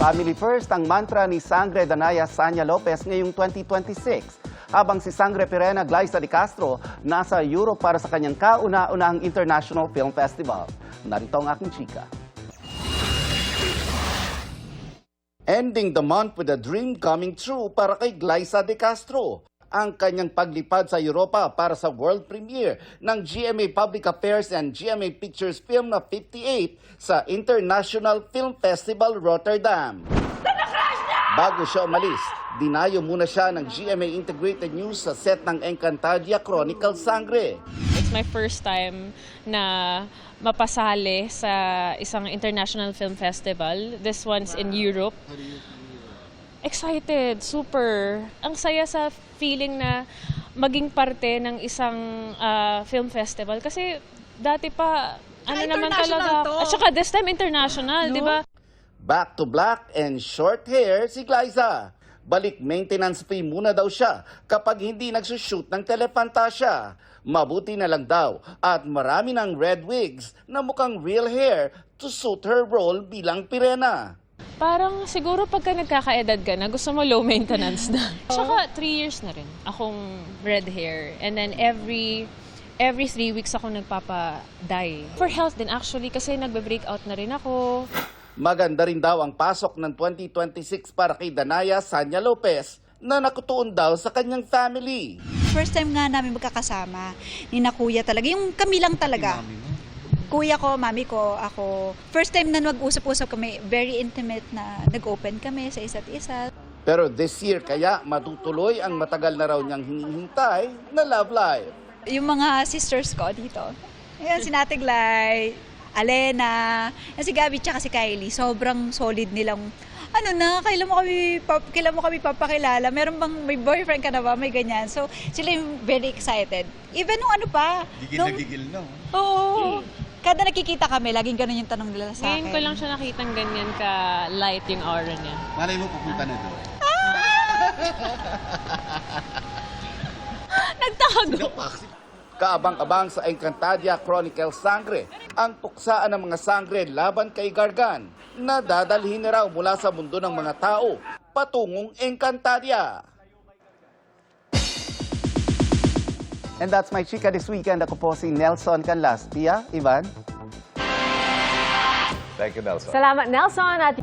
Family first ang mantra ni Sangre Danaya Sanya Lopez ngayong 2026. Habang si Sangre Pirena Glyza de Castro nasa Europe para sa kanyang kauna-unahang International Film Festival. Narito ang aking chika. Ending the month with a dream coming true para kay Glyza de Castro. Ang kanyang paglipad sa Europa para sa world premiere ng GMA Public Affairs and GMA Pictures Film na 58 sa International Film Festival Rotterdam. Bago siya umalis, dinayo muna siya ng GMA Integrated News sa set ng Encantadia Chronicle Sangre. It's my first time na mapasali sa isang international film festival. This one's in Europe. Excited, super. Ang saya sa feeling na maging parte ng isang film festival. Kasi dati pa, ano naman talaga. To. At saka this time international, No? di ba? Back to black and short hair si Glyza. Balik maintenance fee muna daw siya kapag hindi nagsushoot ng telepantasya. Mabuti na lang daw at marami ng red wigs na mukhang real hair to suit her role bilang Pirena. Parang siguro pagka nagkakaedad ka na, gusto mo low maintenance na. Tsaka 3 years na rin akong red hair. And then every 3 weeks ako nagpapa-dye. For health din actually kasi nagbe-breakout na rin ako. Maganda rin daw ang pasok ng 2026 para kay Danaya Sanya Lopez na nakutuon daw sa kanyang family. First time nga namin magkakasama, ni na kuya talaga. Yung kami lang talaga. Kuya ko, mami ko, ako. First time na mag-usap-usap kami, very intimate na nag-open kami sa isa't isa. Pero this year kaya matutuloy ang matagal na raw niyang hinihintay na love life. Yung mga sisters ko dito, ayan, si Nate Glay, Alena, yan si Gabi tsaka si Kylie, sobrang solid nilang, ano na, kailan mo kami papakilala, meron bang, may boyfriend ka na ba, may ganyan. So, sila yung very excited. Even nung ano pa. Gigil na gigil na. Oo. Kada nakikita kami, laging ganun yung tanong nila sa akin. Ngayon ko lang siya nakitang ganyan ka-light yung aura niya. Malay mo pupunta na doon. Nagtago! Kaabang-abang sa Encantadia Chronicle Sangre, ang tuksaan ng mga sangre laban kay Gargan na dadalhin na raw mula sa mundo ng mga tao patungong Encantadia. And that's my chika this weekend. Ako po si Nelson Canlas. Pia, Ivan? Thank you, Nelson. Salamat, Nelson. At